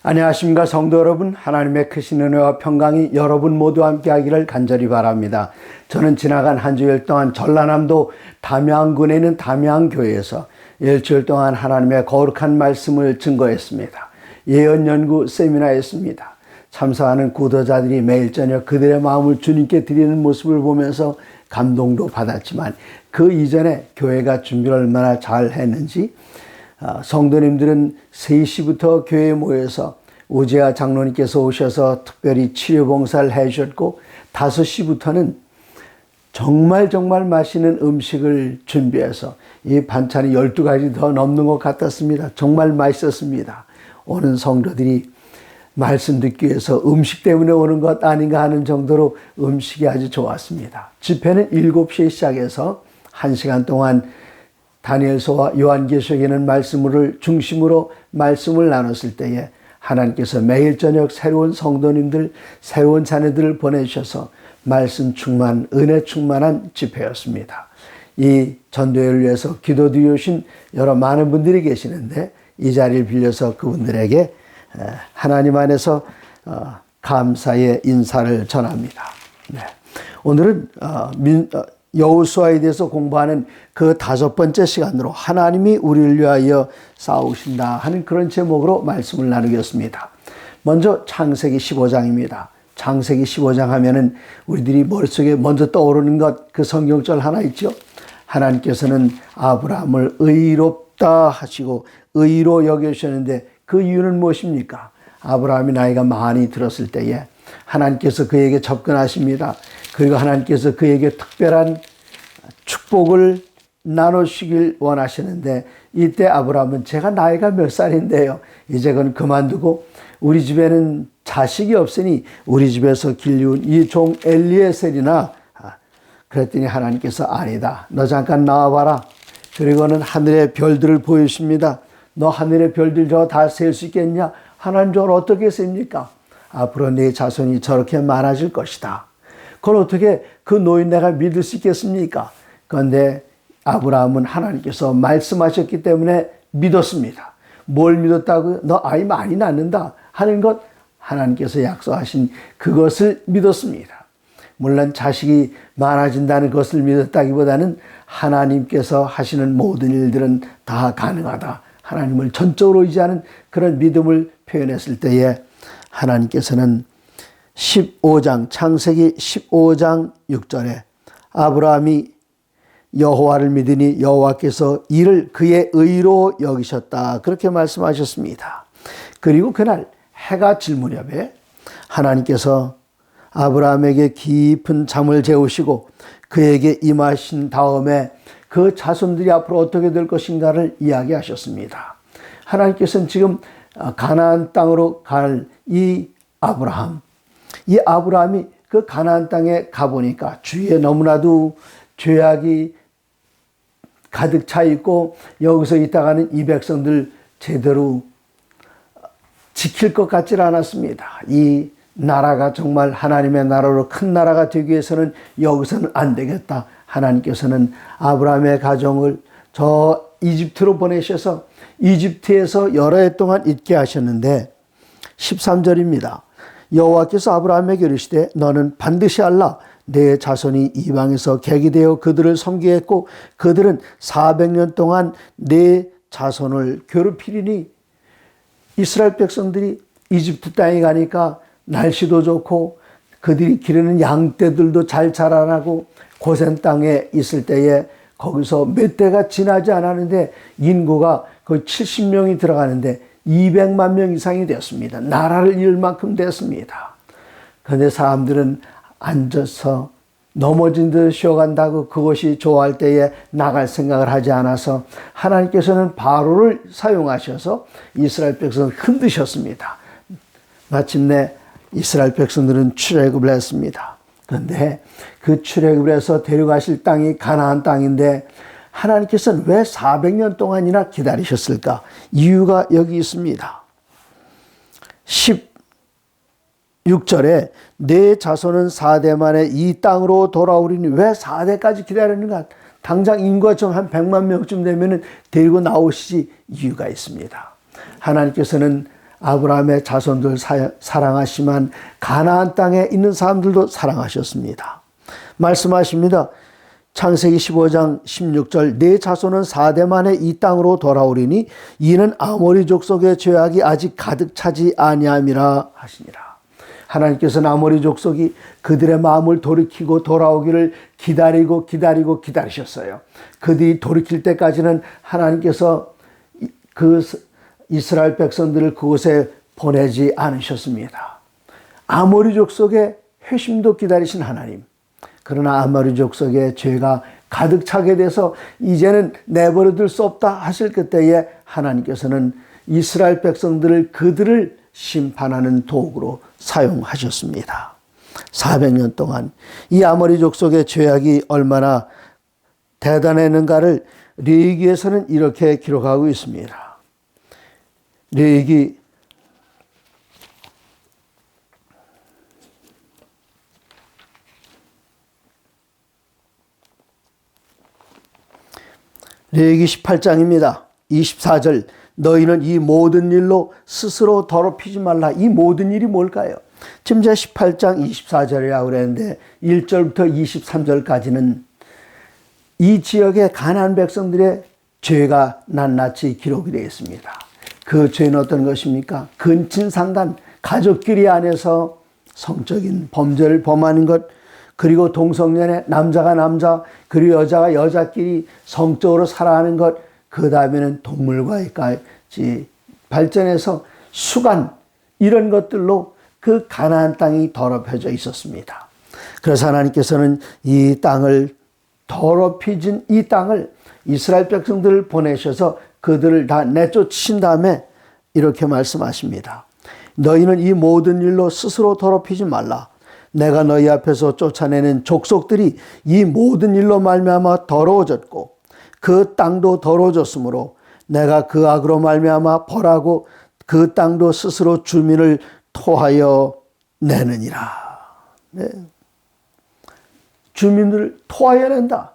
안녕하십니까 성도 여러분. 하나님의 크신 은혜와 평강이 여러분 모두와 함께 하기를 간절히 바랍니다. 저는 지나간 한 주일 동안 전라남도 담양군에 있는 담양교회에서 일주일 동안 하나님의 거룩한 말씀을 증거했습니다. 예언연구 세미나였습니다. 참석하는 구도자들이 매일 저녁 그들의 마음을 주님께 드리는 모습을 보면서 감동도 받았지만 그 이전에 교회가 준비를 얼마나 잘 했는지 성도님들은 3시부터 교회에 모여서 우재하 장로님께서 오셔서 특별히 치료봉사를 해주셨고 5시부터는 정말 맛있는 음식을 준비해서 이 반찬이 12가지 더 넘는 것 같았습니다. 정말 맛있었습니다. 오는 성도들이 말씀 듣기 위해서 음식 때문에 오는 것 아닌가 하는 정도로 음식이 아주 좋았습니다. 집회는 7시에 시작해서 1시간 동안 다니엘서와 요한계시록에는 말씀을 중심으로 말씀을 나눴을 때에 하나님께서 매일 저녁 새로운 성도님들, 새로운 자녀들을 보내주셔서 말씀 충만, 은혜 충만한 집회였습니다. 이 전도회를 위해서 기도드려 주신 여러 많은 분들이 계시는데 이 자리를 빌려서 그분들에게 하나님 안에서 감사의 인사를 전합니다. 네. 오늘은 여호수아에 대해서 공부하는 그 5번째 시간으로 하나님이 우리를 위하여 싸우신다 하는 그런 제목으로 말씀을 나누겠습니다. 먼저 창세기 15장입니다. 창세기 15장 하면은 우리들이 머릿속에 먼저 떠오르는 것, 그 성경절 하나 있죠. 하나님께서는 아브라함을 의롭다 하시고 의로 여겨주셨는데 그 이유는 무엇입니까? 아브라함이 나이가 많이 들었을 때에 하나님께서 그에게 접근하십니다. 그리고 하나님께서 그에게 특별한 축복을 나누시길 원하시는데 이때 아브라함은 제가 나이가 몇 살인데요. 이제 그건 그만두고 우리 집에는 자식이 없으니 우리 집에서 길리운 이 종 엘리에셀이나 그랬더니 하나님께서 아니다. 너 잠깐 나와봐라. 그리고는 하늘의 별들을 보여주십니다. 너 하늘의 별들 저거 다 셀 수 있겠냐? 하나님 저걸 어떻게 셉니까? 앞으로 네 자손이 저렇게 많아질 것이다. 그걸 어떻게 그 노인네가 믿을 수 있겠습니까? 그런데 아브라함은 하나님께서 말씀하셨기 때문에 믿었습니다. 뭘 믿었다고요? 너 아이 많이 낳는다 하는 것, 하나님께서 약속하신 그것을 믿었습니다. 물론 자식이 많아진다는 것을 믿었다기보다는 하나님께서 하시는 모든 일들은 다 가능하다. 하나님을 전적으로 의지하는 그런 믿음을 표현했을 때에 하나님께서는 15장 창세기 15장 6절에 아브라함이 여호와를 믿으니 여호와께서 이를 그의 의로 여기셨다 그렇게 말씀하셨습니다. 그리고 그날 해가 질 무렵에 하나님께서 아브라함에게 깊은 잠을 재우시고 그에게 임하신 다음에 그 자손들이 앞으로 어떻게 될 것인가를 이야기하셨습니다. 하나님께서는 지금 가나안 땅으로 갈 이 아브라함이 그 가나안 땅에 가보니까 주위에 너무나도 죄악이 가득 차 있고 여기서 있다가는 이 백성들 제대로 지킬 것 같지 않았습니다. 이 나라가 정말 하나님의 나라로 큰 나라가 되기 위해서는 여기서는 안 되겠다. 하나님께서는 아브라함의 가정을 저 이집트로 보내셔서 이집트에서 여러 해 동안 있게 하셨는데 13절입니다. 여호와께서 아브라함에게 이르시되 너는 반드시 알라. 내 자손이 이방에서 객이 되어 그들을 섬기게 했고 그들은 400년 동안 내 자손을 괴롭히리니 이스라엘 백성들이 이집트 땅에 가니까 날씨도 좋고 그들이 기르는 양떼들도 잘 자라나고 고센 땅에 있을 때에 거기서 몇 대가 지나지 않았는데 인구가 거의 70명이 들어가는데 200만 명 이상이 되었습니다. 나라를 잃을 만큼 됐습니다. 그런데 사람들은 앉아서 넘어진 듯 쉬어간다고 그것이 좋아할 때에 나갈 생각을 하지 않아서 하나님께서는 바로를 사용하셔서 이스라엘 백성을 흔드셨습니다. 마침내 이스라엘 백성들은 출애굽을 했습니다. 그런데 그 출애굽을 해서 데려가실 땅이 가나안 땅인데 하나님께서는 왜 400년 동안이나 기다리셨을까? 이유가 여기 있습니다. 16절에 내 자손은 4대 만에 이 땅으로 돌아오리니 왜 4대까지 기다리는가? 당장 인구가 좀 한 100만 명쯤 되면 데리고 나오시지 이유가 있습니다. 하나님께서는 아브라함의 자손들 사랑하시지만 가나안 땅에 있는 사람들도 사랑하셨습니다. 말씀하십니다. 창세기 15장 16절 내 자손은 4대 만에 이 땅으로 돌아오리니 이는 아모리 족속의 죄악이 아직 가득 차지 아니함이라 하시니라. 하나님께서는 아모리 족속이 그들의 마음을 돌이키고 돌아오기를 기다리셨어요. 그들이 돌이킬 때까지는 하나님께서 그 이스라엘 백성들을 그곳에 보내지 않으셨습니다. 아모리 족속의 회심도 기다리신 하나님. 그러나 아모리 족속의 죄가 가득 차게 돼서 이제는 내버려둘 수 없다 하실 그때에 하나님께서는 이스라엘 백성들을 그들을 심판하는 도구로 사용하셨습니다. 400년 동안 이 아모리 족속의 죄악이 얼마나 대단했는가를 레위기에서는 이렇게 기록하고 있습니다. 레위기 18장입니다. 24절 너희는 이 모든 일로 스스로 더럽히지 말라. 이 모든 일이 뭘까요? 지금 제가 18장 24절이라고 그랬는데 1절부터 23절까지는 이 지역의 가나안 백성들의 죄가 낱낱이 기록이 되어 있습니다. 그 죄는 어떤 것입니까? 근친상간, 가족끼리 안에서 성적인 범죄를 범하는 것, 그리고 동성연애, 남자가 남자, 그리고 여자가 여자끼리 성적으로 살아가는 것, 그 다음에는 동물과까지 발전해서 수간, 이런 것들로 그 가나안 땅이 더럽혀져 있었습니다. 그래서 하나님께서는 이 땅을 더럽혀진 이 땅을 이스라엘 백성들을 보내셔서 그들을 다 내쫓으신 다음에 이렇게 말씀하십니다. 너희는 이 모든 일로 스스로 더럽히지 말라. 내가 너희 앞에서 쫓아내는 족속들이 이 모든 일로 말미암아 더러워졌고 그 땅도 더러워졌으므로 내가 그 악으로 말미암아 벌하고 그 땅도 스스로 주민을 토하여 내느니라. 네. 주민을 토하여 낸다.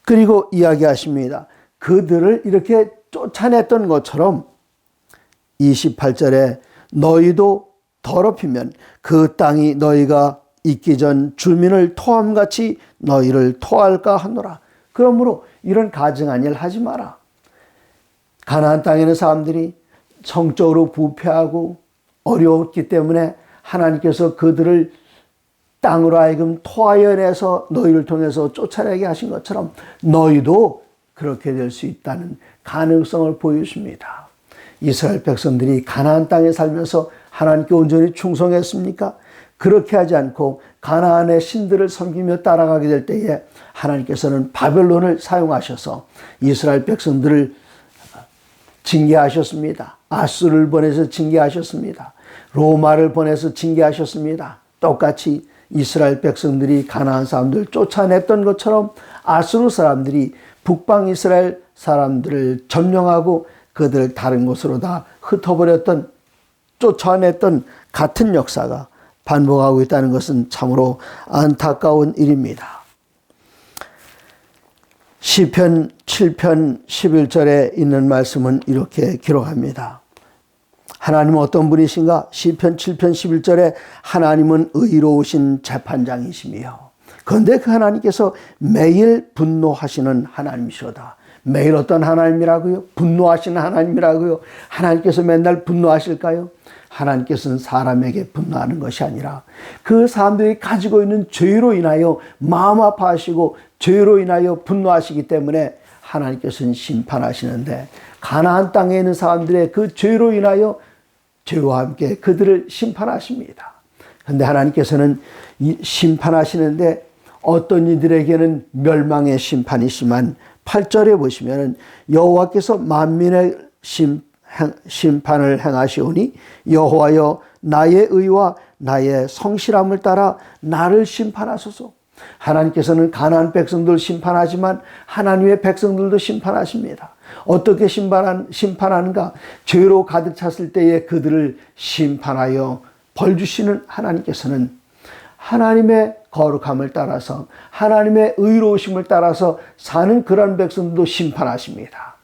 그리고 이야기하십니다. 그들을 이렇게 쫓아냈던 것처럼 28절에 너희도 더럽히면 그 땅이 너희가 있기 전 주민을 토함같이 너희를 토할까 하노라. 그러므로 이런 가증한 일 하지 마라. 가나안 땅에 있는 사람들이 성적으로 부패하고 어려웠기 때문에 하나님께서 그들을 땅으로 하여금 토하여 내서 너희를 통해서 쫓아내게 하신 것처럼 너희도 그렇게 될 수 있다는 가능성을 보여줍니다. 이스라엘 백성들이 가나안 땅에 살면서 하나님께 온전히 충성했습니까? 그렇게 하지 않고 가나안의 신들을 섬기며 따라가게 될 때에 하나님께서는 바벨론을 사용하셔서 이스라엘 백성들을 징계하셨습니다. 아수르를 보내서 징계하셨습니다. 로마를 보내서 징계하셨습니다. 똑같이 이스라엘 백성들이 가나안 사람들을 쫓아냈던 것처럼 아수르 사람들이 북방 이스라엘 사람들을 점령하고 그들을 다른 곳으로 다 흩어버렸던, 쫓아냈던 같은 역사가 반복하고 있다는 것은 참으로 안타까운 일입니다. 시편 7편 11절에 있는 말씀은 이렇게 기록합니다. 하나님은 어떤 분이신가? 시편 7편 11절에 하나님은 의로우신 재판장이시며 그런데 그 하나님께서 매일 분노하시는 하나님이시로다. 매일 어떤 하나님이라고요? 분노하시는 하나님이라고요? 하나님께서 맨날 분노하실까요? 하나님께서는 사람에게 분노하는 것이 아니라 그 사람들이 가지고 있는 죄로 인하여 마음 아파하시고 죄로 인하여 분노하시기 때문에 하나님께서는 심판하시는데 가나안 땅에 있는 사람들의 그 죄로 인하여 죄와 함께 그들을 심판하십니다. 그런데 하나님께서는 심판하시는데 어떤 이들에게는 멸망의 심판이지만 8절에 보시면 여호와께서 만민의 심판을 행하시오니 여호와여 나의 의와 나의 성실함을 따라 나를 심판하소서. 하나님께서는 가나안 백성들 심판하지만 하나님의 백성들도 심판하십니다. 어떻게 심판하는가? 죄로 가득 찼을 때에 그들을 심판하여 벌 주시는 하나님께서는 하나님의 거룩함을 따라서 하나님의 의로우심을 따라서 사는 그런 백성들도 심판하십니다.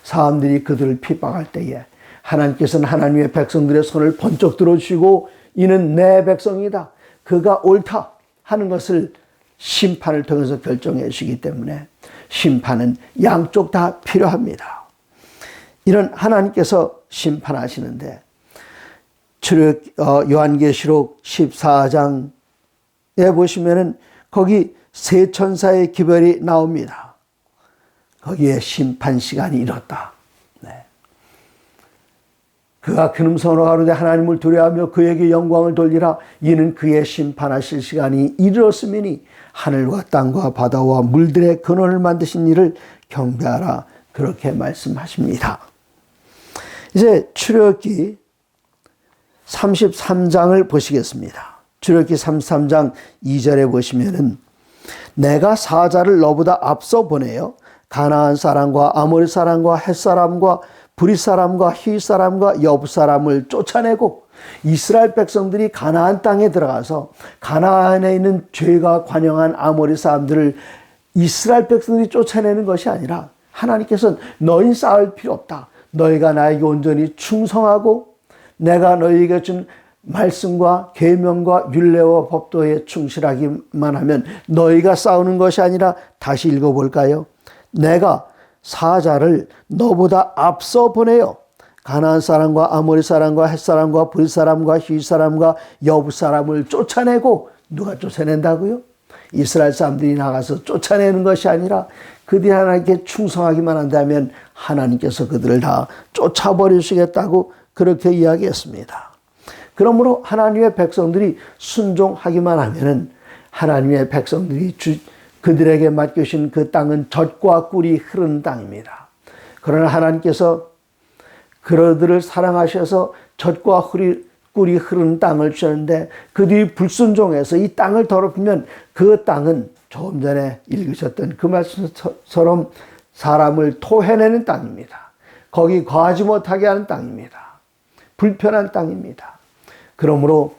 사람들이 그들을 핍박할 때에 하나님께서는 하나님의 백성들의 손을 번쩍 들어주시고 이는 내 백성이다, 그가 옳다 하는 것을 심판을 통해서 결정해 주시기 때문에 심판은 양쪽 다 필요합니다. 이런 하나님께서 심판하시는데 요한계시록 14장에 보시면은 거기 세 천사의 기별이 나옵니다. 거기에 심판 시간이 이뤘다. 네. 그가 근음선으로 가로되 하나님을 두려워하며 그에게 영광을 돌리라. 이는 그의 심판하실 시간이 이르렀음이니 하늘과 땅과 바다와 물들의 근원을 만드신 이를 경배하라. 그렇게 말씀하십니다. 이제 출애굽기 33장을 보시겠습니다. 출애굽기 33장 2절에 보시면은 내가 사자를 너보다 앞서 보내어 가나안 사람과 아모리 사람과 헷 사람과 브릿 사람과 히 사람과 여부 사람을 쫓아내고 이스라엘 백성들이 가나안 땅에 들어가서 가나안에 있는 죄가 관영한 아모리 사람들을 이스라엘 백성들이 쫓아내는 것이 아니라 하나님께서는 너희 싸울 필요 없다. 너희가 나에게 온전히 충성하고 내가 너희에게 준 말씀과 계명과 율례와 법도에 충실하기만 하면 너희가 싸우는 것이 아니라 다시 읽어볼까요? 내가 사자를 너보다 앞서 보내요. 가나안 사람과 아모리 사람과 헷 사람과 브릿 사람과 히 사람과 여부 사람을 쫓아내고 누가 쫓아낸다고요? 이스라엘 사람들이 나가서 쫓아내는 것이 아니라 그들이 하나님께 충성하기만 한다면 하나님께서 그들을 다 쫓아버리시겠다고 그렇게 이야기했습니다. 그러므로 하나님의 백성들이 순종하기만 하면은 하나님의 백성들이 그들에게 맡겨주신 그 땅은 젖과 꿀이 흐르는 땅입니다. 그러나 하나님께서 그들을 사랑하셔서 젖과 꿀이 흐르는 땅을 주셨는데 그들이 불순종해서 이 땅을 더럽히면 그 땅은 조금 전에 읽으셨던 그 말씀처럼 사람을 토해내는 땅입니다. 거기 거하지 못하게 하는 땅입니다. 불편한 땅입니다. 그러므로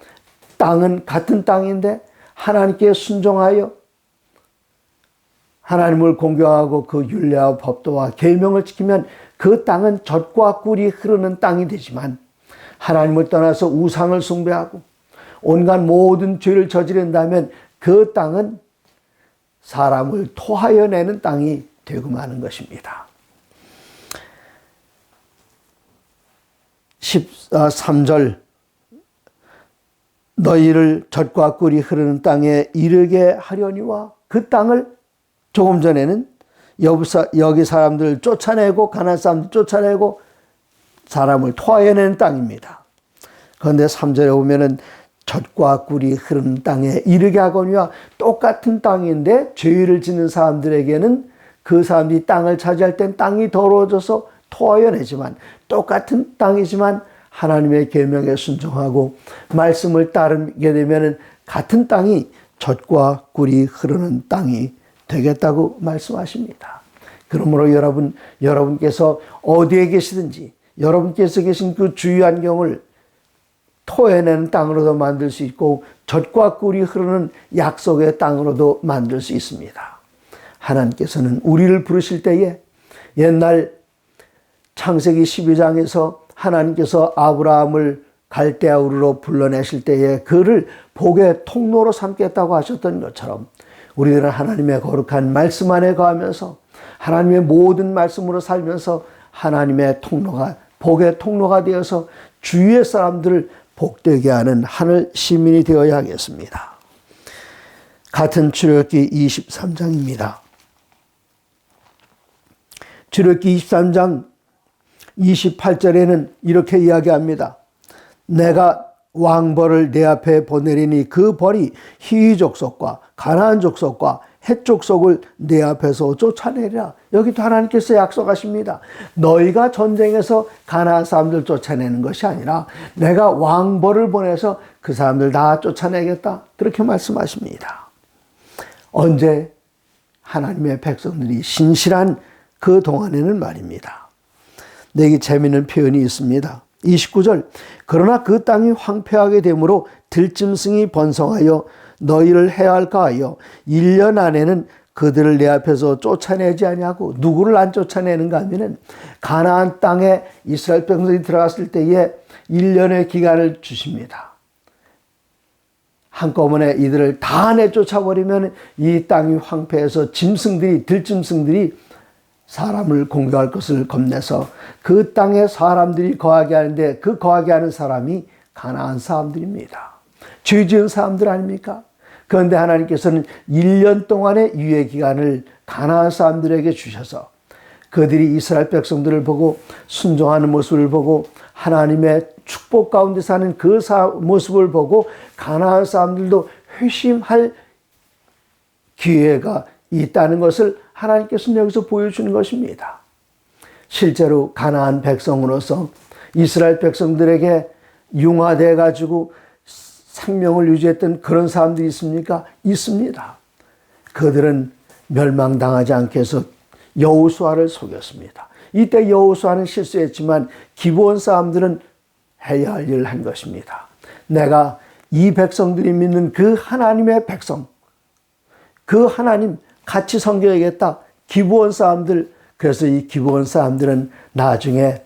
땅은 같은 땅인데 하나님께 순종하여 하나님을 공경하고 그 율례와 법도와 계명을 지키면 그 땅은 젖과 꿀이 흐르는 땅이 되지만 하나님을 떠나서 우상을 숭배하고 온갖 모든 죄를 저지른다면 그 땅은 사람을 토하여 내는 땅이 되고 마는 것입니다. 13절 너희를 젖과 꿀이 흐르는 땅에 이르게 하려니와 그 땅을 조금 전에는 여기 사람들을 쫓아내고 가나안 사람들 쫓아내고 사람을 토하여내는 땅입니다. 그런데 3절에 보면은 젖과 꿀이 흐르는 땅에 이르게 하거니와 똑같은 땅인데 죄를 짓는 사람들에게는 그 사람들이 땅을 차지할 땐 땅이 더러워져서 토하여내지만 똑같은 땅이지만 하나님의 계명에 순종하고 말씀을 따르게 되면 같은 땅이 젖과 꿀이 흐르는 땅이 되겠다고 말씀하십니다. 그러므로 여러분께서 어디에 계시든지 여러분께서 계신 그 주위 환경을 토해내는 땅으로도 만들 수 있고 젖과 꿀이 흐르는 약속의 땅으로도 만들 수 있습니다. 하나님께서는 우리를 부르실 때에 옛날 창세기 12장에서 하나님께서 아브라함을 갈대아 우르로 불러내실 때에 그를 복의 통로로 삼겠다고 하셨던 것처럼 우리들은 하나님의 거룩한 말씀 안에 거하면서 하나님의 모든 말씀으로 살면서 하나님의 통로가 복의 통로가 되어서 주위의 사람들을 복되게 하는 하늘 시민이 되어야 하겠습니다. 같은 출애굽기 23장입니다. 출애굽기 23장 28절에는 이렇게 이야기합니다. 내가 왕벌을 내 앞에 보내리니 그 벌이 히위 족속과 가나안 족속과 헷 족속을 내 앞에서 쫓아내리라. 여기도 하나님께서 약속하십니다. 너희가 전쟁에서 가나안 사람들 쫓아내는 것이 아니라 내가 왕벌을 보내서 그 사람들 다 쫓아내겠다. 그렇게 말씀하십니다. 언제 하나님의 백성들이 신실한 그 동안에는 말입니다. 여기 재미있는 표현이 있습니다. 29절 그러나 그 땅이 황폐하게 되므로 들짐승이 번성하여 너희를 해할까 하여 1년 안에는 그들을 내 앞에서 쫓아내지 아니하고 누구를 안 쫓아내는가 하면은 가나안 땅에 이스라엘 백성들이 들어갔을 때에 1년의 기간을 주십니다. 한꺼번에 이들을 다 내쫓아버리면 이 땅이 황폐해서 들짐승들이 사람을 공격할 것을 겁내서 그 땅에 사람들이 거하게 하는데 그 거하게 하는 사람이 가나안 사람들입니다. 죄 지은 사람들 아닙니까? 그런데 하나님께서는 1년 동안의 유예 기간을 가나안 사람들에게 주셔서 그들이 이스라엘 백성들을 보고 순종하는 모습을 보고 하나님의 축복 가운데 사는 그 모습을 보고 가나안 사람들도 회심할 기회가 있다는 것을 하나님께서는 여기서 보여주는 것입니다. 실제로 가나안 백성으로서 이스라엘 백성들에게 융화돼 가지고 생명을 유지했던 그런 사람들이 있습니까? 있습니다. 그들은 멸망당하지 않게 해서 여호수아를 속였습니다. 이때 여호수아는 실수했지만 기브온 사람들은 해야 할 일을 한 것입니다. 내가 이 백성들이 믿는 그 하나님의 백성, 그 하나님 같이 섬겨야겠다. 기브온 사람들, 그래서 이 기브온 사람들은 나중에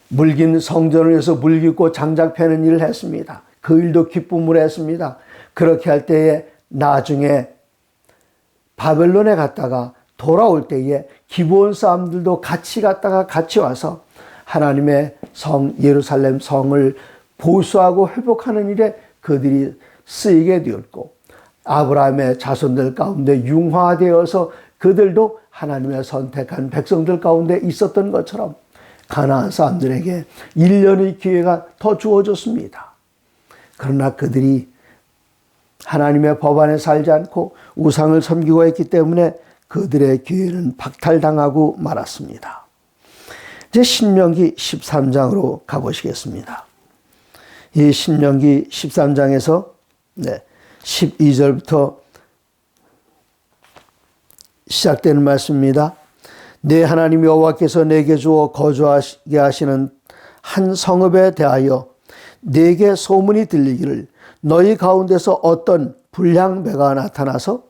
물긴 성전을 위해서 물 깃고 장작 패는 일을 했습니다. 그 일도 기쁨으로 했습니다. 그렇게 할 때에 나중에 바벨론에 갔다가 돌아올 때에 기브온 사람들도 같이 갔다가 같이 와서 하나님의 성 예루살렘 성을 보수하고 회복하는 일에 그들이 쓰이게 되었고 아브라함의 자손들 가운데 융화되어서 그들도 하나님의 선택한 백성들 가운데 있었던 것처럼 가나안 사람들에게 1년의 기회가 더 주어졌습니다. 그러나 그들이 하나님의 법 안에 살지 않고 우상을 섬기고 했기 때문에 그들의 기회는 박탈당하고 말았습니다. 이제 신명기 13장으로 가보시겠습니다. 이 신명기 13장에서 12절부터 시작되는 말씀입니다. 내 하나님 여호와께서 내게 주어 거주하게 하시는 한 성읍에 대하여 내게 소문이 들리기를 너희 가운데서 어떤 불량배가 나타나서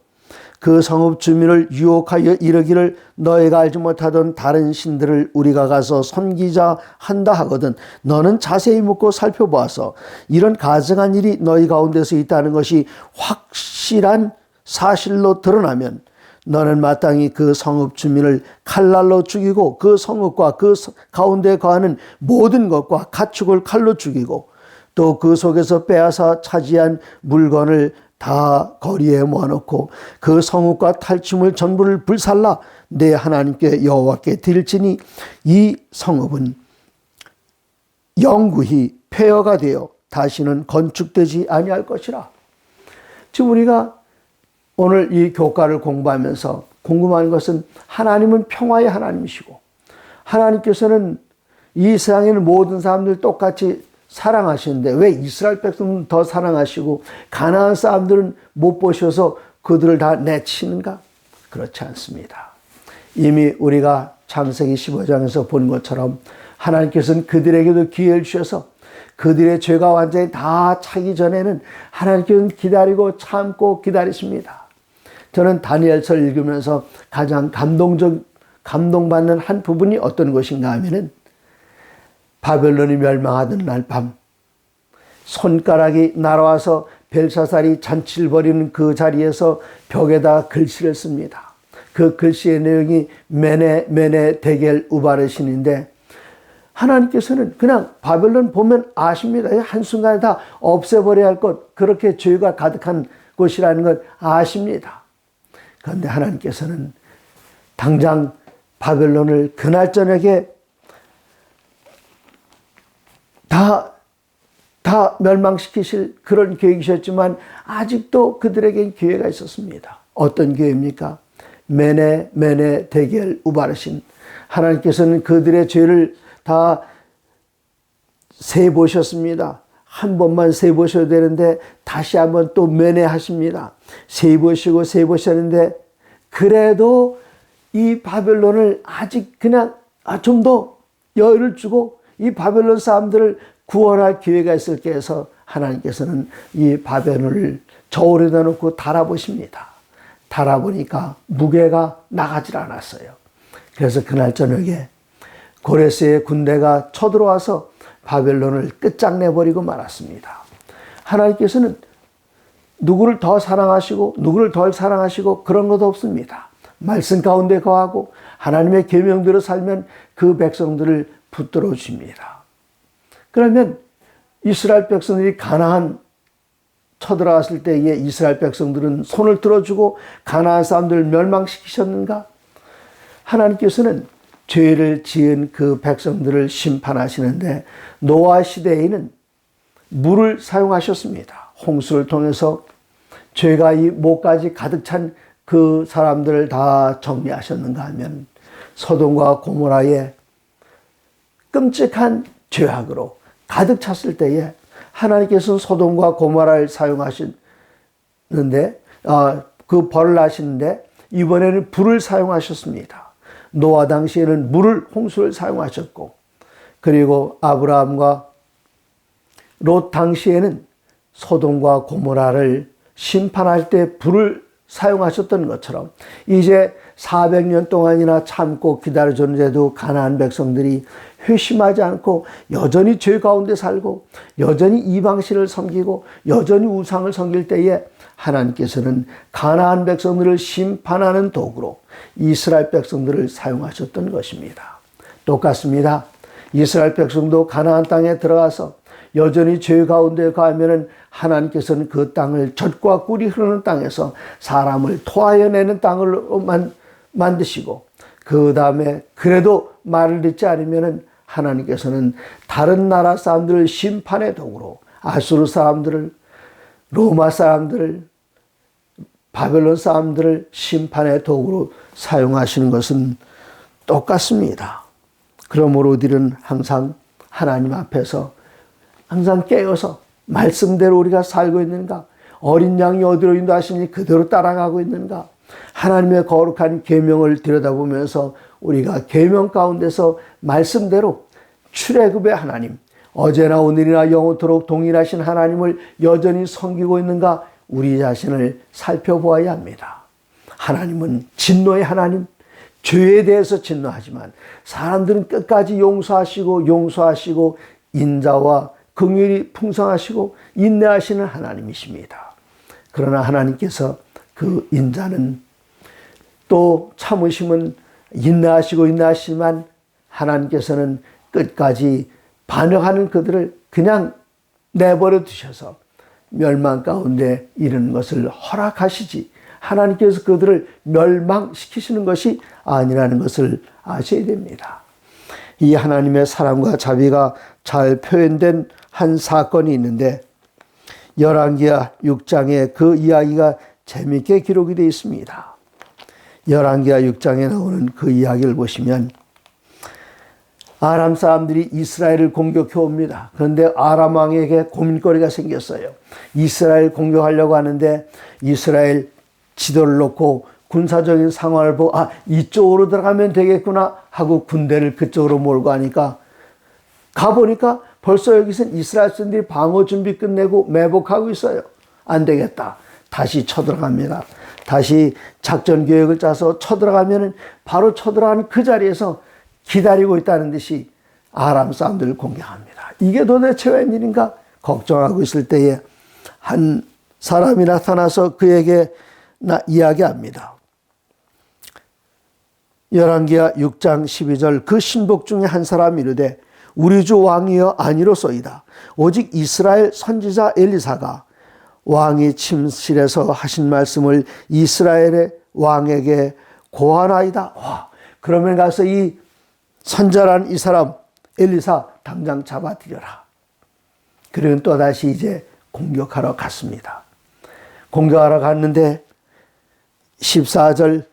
그 성읍 주민을 유혹하여 이르기를 너희가 알지 못하던 다른 신들을 우리가 가서 섬기자 한다 하거든 너는 자세히 묻고 살펴보아서 이런 가증한 일이 너희 가운데서 있다는 것이 확실한 사실로 드러나면 너는 마땅히 그 성읍 주민을 칼날로 죽이고 그 성읍과 그 가운데 거하는 모든 것과 가축을 칼로 죽이고 또 그 속에서 빼앗아 차지한 물건을 다 거리에 모아놓고 그 성읍과 탈취물 전부를 불살라 내 하나님께 여호와께 드릴지니 이 성읍은 영구히 폐허가 되어 다시는 건축되지 아니할 것이라. 지금 우리가 오늘 이 교과를 공부하면서 궁금한 것은 하나님은 평화의 하나님이시고 하나님께서는 이 세상에는 모든 사람들 똑같이 사랑하시는데 왜 이스라엘 백성은 더 사랑하시고 가나안 사람들은 못 보셔서 그들을 다 내치는가? 그렇지 않습니다. 이미 우리가 창세기 15장에서 본 것처럼 하나님께서는 그들에게도 기회를 주셔서 그들의 죄가 완전히 다 차기 전에는 하나님께서는 기다리고 참고 기다리십니다. 저는 다니엘서를 읽으면서 가장 감동받는 한 부분이 어떤 것인가 하면은 바벨론이 멸망하던 날 밤 손가락이 날아와서 벨사살이 잔치를 벌이는 그 자리에서 벽에다 글씨를 씁니다. 그 글씨의 내용이 메네 데겔 우바르신인데 하나님께서는 그냥 바벨론 보면 아십니다. 한순간에 다 없애버려야 할 것, 그렇게 죄가 가득한 곳이라는 걸 아십니다. 그런데 하나님께서는 당장 바벨론을 그날 저녁에 다 멸망시키실 그런 계획이셨지만 아직도 그들에겐 기회가 있었습니다. 어떤 기회입니까? 메네 데겔 우바르신. 하나님께서는 그들의 죄를 다 세보셨습니다. 한 번만 세보셔야 되는데 다시 한번 또 면회하십니다. 세보셨는데 그래도 이 바벨론을 아직 그냥 좀 더 여유를 주고 이 바벨론 사람들을 구원할 기회가 있을게 해서 하나님께서는 이 바벨론을 저울에다 놓고 달아보십니다. 달아보니까 무게가 나가질 않았어요. 그래서 그날 저녁에 고레스의 군대가 쳐들어와서 바벨론을 끝장내버리고 말았습니다. 하나님께서는 누구를 더 사랑하시고 누구를 덜 사랑하시고 그런 것도 없습니다. 말씀 가운데 거하고 하나님의 계명대로 살면 그 백성들을 붙들어 주십니다. 그러면 이스라엘 백성들이 가나안 쳐들어왔을 때에 이스라엘 백성들은 손을 들어주고 가나안 사람들을 멸망시키셨는가? 하나님께서는 죄를 지은 그 백성들을 심판하시는데 노아 시대에는 물을 사용하셨습니다. 홍수를 통해서 죄가 이 목까지 가득 찬 그 사람들을 다 정리하셨는가 하면 소돔과 고모라의 끔찍한 죄악으로 가득 찼을 때에 하나님께서는 소돔과 고모라를 사용하시는데 그 벌을 하시는데 이번에는 불을 사용하셨습니다. 노아 당시에는 물을 홍수를 사용하셨고 그리고 아브라함과 롯 당시에는 소돔과 고모라를 심판할 때 불을 사용하셨던 것처럼 이제 400년 동안이나 참고 기다려줬는데도 가나안 백성들이 회심하지 않고 여전히 죄 가운데 살고 여전히 이방신을 섬기고 여전히 우상을 섬길 때에 하나님께서는 가나안 백성들을 심판하는 도구로 이스라엘 백성들을 사용하셨던 것입니다. 똑같습니다. 이스라엘 백성도 가나안 땅에 들어가서 여전히 죄 가운데 가면은 하나님께서는 그 땅을 젖과 꿀이 흐르는 땅에서 사람을 토하여내는 땅으로만 만드시고 그 다음에 그래도 말을 듣지 않으면은 하나님께서는 다른 나라 사람들을 심판의 도구로 아수르 사람들을 로마 사람들을 바벨론 사람들을 심판의 도구로 사용하시는 것은 똑같습니다. 그러므로 우리는 항상 하나님 앞에서 항상 깨어서 말씀대로 우리가 살고 있는가? 어린 양이 어디로 인도하시니 그대로 따라가고 있는가? 하나님의 거룩한 계명을 들여다보면서 우리가 계명 가운데서 말씀대로 출애굽의 하나님, 어제나 오늘이나 영원토록 동일하신 하나님을 여전히 섬기고 있는가? 우리 자신을 살펴보아야 합니다. 하나님은 진노의 하나님, 죄에 대해서 진노하지만 사람들은 끝까지 용서하시고 인자와 긍휼이 풍성하시고 인내하시는 하나님이십니다. 그러나 하나님께서 그 인자는 또 참으심은 인내하시지만 하나님께서는 끝까지 반역하는 그들을 그냥 내버려 두셔서 멸망 가운데 이르는 것을 허락하시지 하나님께서 그들을 멸망시키시는 것이 아니라는 것을 아셔야 됩니다. 이 하나님의 사랑과 자비가 잘 표현된 한 사건이 있는데 열왕기하 6장에 그 이야기가 재미있게 기록이 되어 있습니다. 열왕기하 6장에 나오는 그 이야기를 보시면 아람 사람들이 이스라엘을 공격해 옵니다. 그런데 아람 왕에게 고민거리가 생겼어요. 이스라엘 공격하려고 하는데 이스라엘 지도를 놓고 군사적인 상황을 보고 이쪽으로 들어가면 되겠구나 하고 군대를 그쪽으로 몰고 가니까 가보니까 벌써 여기서는 이스라엘 사람들이 방어 준비 끝내고 매복하고 있어요. 안 되겠다. 다시 쳐들어갑니다. 다시 작전 계획을 짜서 쳐들어가면은 바로 쳐들어가는 그 자리에서 기다리고 있다는 듯이 아람 사람들을 공격합니다. 이게 도대체 웬일인가 걱정하고 있을 때에 한 사람이 나타나서 그에게 이야기합니다. 열왕기하 6장 12절 그 신복 중에 한 사람이 이르되 우리 주 왕이여 아니로소이다. 오직 이스라엘 선지자 엘리사가 왕이 침실에서 하신 말씀을 이스라엘의 왕에게 고하나이다. 그러면 가서 이 선자란 이 사람 엘리사 당장 잡아들여라. 그리고 또다시 이제 공격하러 갔습니다. 공격하러 갔는데 14절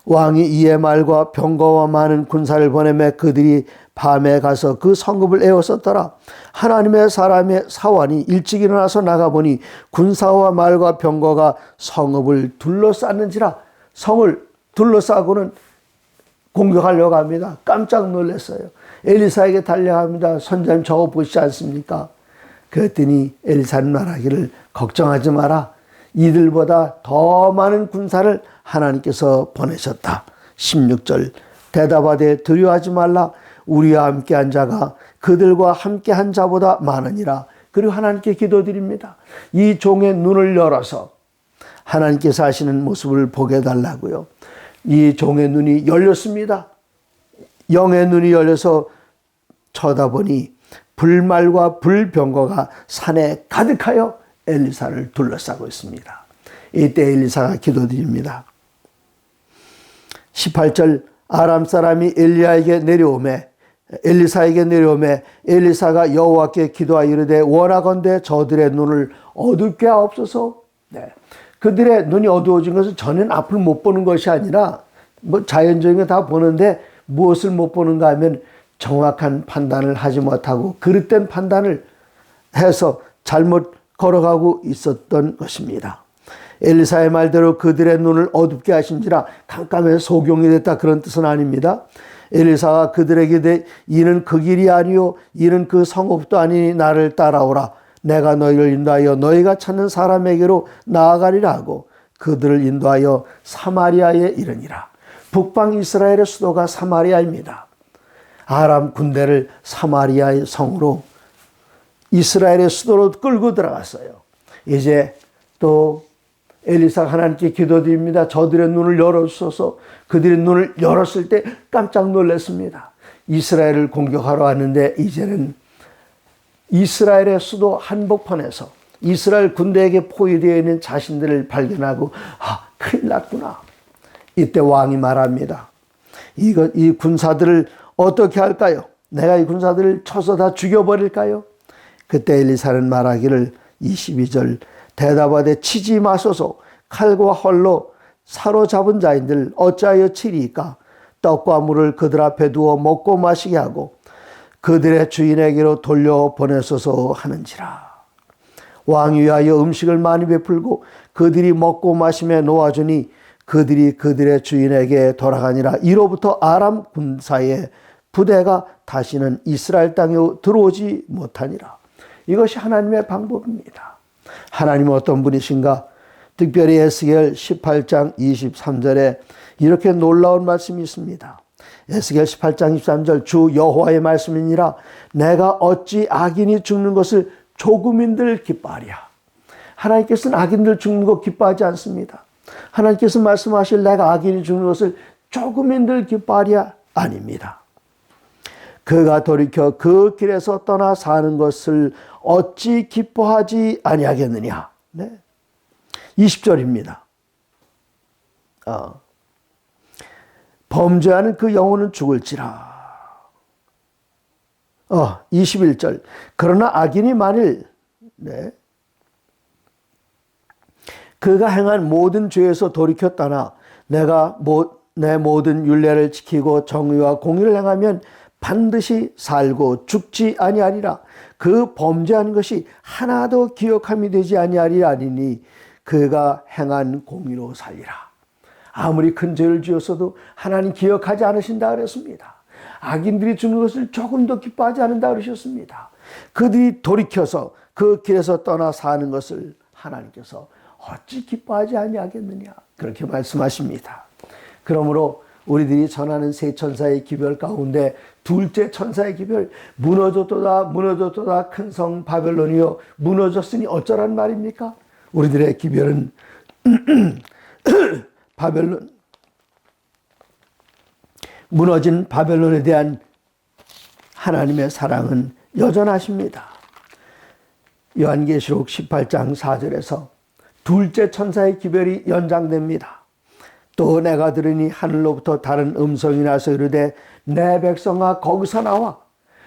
왕이 이에 말과 병거와 많은 군사를 보내매 그들이 밤에 가서 그 성읍을 에워쌌더라. 하나님의 사람의 사환이 일찍 일어나서 나가보니 군사와 말과 병거가 성읍을 둘러쌌는지라. 성을 둘러싸고는 공격하려고 합니다. 깜짝 놀랐어요. 엘리사에게 달려갑니다. 선자님 저거 보시지 않습니까? 그랬더니 엘리사는 말하기를 걱정하지 마라. 이들보다 더 많은 군사를 하나님께서 보내셨다. 16절 대답하되 두려워하지 말라. 우리와 함께한 자가 그들과 함께한 자보다 많으니라. 그리고 하나님께 기도드립니다. 이 종의 눈을 열어서 하나님께서 하시는 모습을 보게 해달라고요. 이 종의 눈이 열렸습니다. 영의 눈이 열려서 쳐다보니 불말과 불병거가 산에 가득하여 엘리사를 둘러싸고 있습니다. 이때 엘리사가 기도드립니다. 18절 아람 사람이 엘리사에게 내려오매 엘리사가 여호와께 기도하여 이르되 원하건대 저들의 눈을 어둡게 하옵소서. 네. 그들의 눈이 어두워진 것은 전혀 앞을 못 보는 것이 아니라 뭐 자연적인 거 다 보는데 무엇을 못 보는가 하면 정확한 판단을 하지 못하고 그릇된 판단을 해서 잘못 걸어가고 있었던 것입니다. 엘리사의 말대로 그들의 눈을 어둡게 하신지라 깜깜해서 소경이 됐다, 그런 뜻은 아닙니다. 엘리사가 그들에게 이는 그 길이 아니요 이는 그 성읍도 아니니 나를 따라오라. 내가 너희를 인도하여 너희가 찾는 사람에게로 나아가리라 하고 그들을 인도하여 사마리아에 이르니라. 북방 이스라엘의 수도가 사마리아입니다. 아람 군대를 사마리아의 성으로 이스라엘의 수도로 끌고 들어갔어요. 이제 또 엘리사가 하나님께 기도드립니다. 저들의 눈을 열어주소서. 그들의 눈을 열었을 때 깜짝 놀랐습니다. 이스라엘을 공격하러 왔는데 이제는 이스라엘의 수도 한복판에서 이스라엘 군대에게 포위되어 있는 자신들을 발견하고 큰일 났구나. 이때 왕이 말합니다. 이 군사들을 어떻게 할까요? 내가 이 군사들을 쳐서 다 죽여버릴까요? 그때 엘리사는 말하기를 22절 대답하되 치지 마소서. 칼과 헐로 사로잡은 자인들 어찌하여 치리이까? 떡과 물을 그들 앞에 두어 먹고 마시게 하고 그들의 주인에게로 돌려보내소서 하는지라. 왕이 위하여 음식을 많이 베풀고 그들이 먹고 마시며 놓아주니 그들이 그들의 주인에게 돌아가니라. 이로부터 아람 군사의 부대가 다시는 이스라엘 땅에 들어오지 못하니라. 이것이 하나님의 방법입니다. 하나님은 어떤 분이신가? 특별히 에스겔 18장 23절에 이렇게 놀라운 말씀이 있습니다. 에스겔 18장 23절 주 여호와의 말씀이니라. 내가 어찌 악인이 죽는 것을 조금인들 기뻐하랴. 하나님께서는 악인들 죽는 것 기뻐하지 않습니다. 하나님께서 말씀하실 내가 악인이 죽는 것을 조금인들 기뻐하랴 아닙니다. 그가 돌이켜 그 길에서 떠나 사는 것을 어찌 기뻐하지 아니하겠느냐. 네. 20절입니다. 범죄하는 그 영혼은 죽을지라. 21절 그러나 악인이 만일 그가 행한 모든 죄에서 돌이켜 떠나 내 모든 율례를 지키고 정의와 공의를 행하면 반드시 살고 죽지 아니하리라. 그 범죄한 것이 하나도 기억함이 되지 아니하리니 그가 행한 공의로 살리라. 아무리 큰 죄를 지었어도 하나님 기억하지 않으신다 그랬습니다. 악인들이 죽는 것을 조금도 기뻐하지 않는다 그러셨습니다. 그들이 돌이켜서 그 길에서 떠나 사는 것을 하나님께서 어찌 기뻐하지 아니하겠느냐 그렇게 말씀하십니다. 그러므로 우리들이 전하는 세 천사의 기별 가운데 둘째 천사의 기별, 무너졌도다 큰 성 바벨론이요 무너졌으니 어쩌란 말입니까? 우리들의 기별은 무너진 바벨론에 대한 하나님의 사랑은 여전하십니다. 요한계시록 18장 4절에서 둘째 천사의 기별이 연장됩니다. 또 내가 들으니 하늘로부터 다른 음성이 나서 이르되 내 백성아 거기서 나와.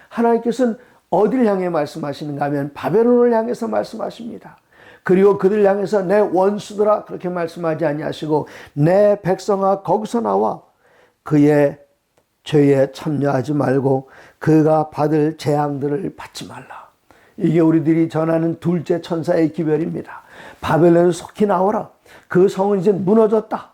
하나님께서는 어디를 향해 말씀하시는가 하면 바벨론을 향해서 말씀하십니다. 그리고 그들 향해서 내 원수들아 그렇게 말씀하지 아니하시고 내 백성아 거기서 나와. 그의 죄에 참여하지 말고 그가 받을 재앙들을 받지 말라. 이게 우리들이 전하는 둘째 천사의 기별입니다. 바벨론을 속히 나오라. 그 성은 이제 무너졌다.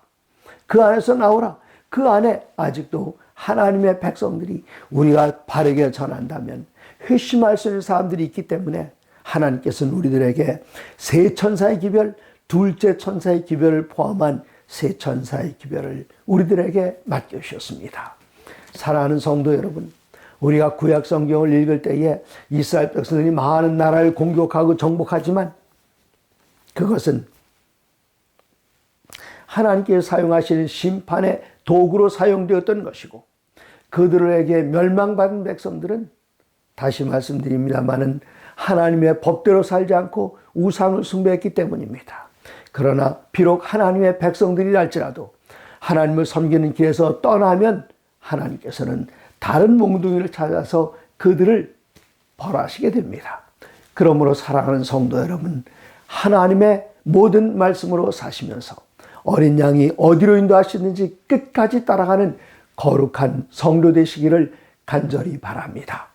그 안에서 나오라. 그 안에 아직도 하나님의 백성들이 우리가 바르게 전한다면 회심할 수 있는 사람들이 있기 때문에 하나님께서는 우리들에게 세 천사의 기별, 둘째 천사의 기별을 포함한 세 천사의 기별을 우리들에게 맡겨주셨습니다. 사랑하는 성도 여러분, 우리가 구약 성경을 읽을 때에 이스라엘 백성들이 많은 나라를 공격하고 정복하지만 그것은 하나님께서 사용하실 심판의 도구로 사용되었던 것이고, 그들에게 멸망받은 백성들은 다시 말씀드립니다마는 하나님의 법대로 살지 않고 우상을 숭배했기 때문입니다. 그러나 비록 하나님의 백성들이랄지라도 하나님을 섬기는 길에서 떠나면 하나님께서는 다른 몽둥이를 찾아서 그들을 벌하시게 됩니다. 그러므로 사랑하는 성도 여러분, 하나님의 모든 말씀으로 사시면서 어린 양이 어디로 인도하시는지 끝까지 따라가는 거룩한 성도 되시기를 간절히 바랍니다.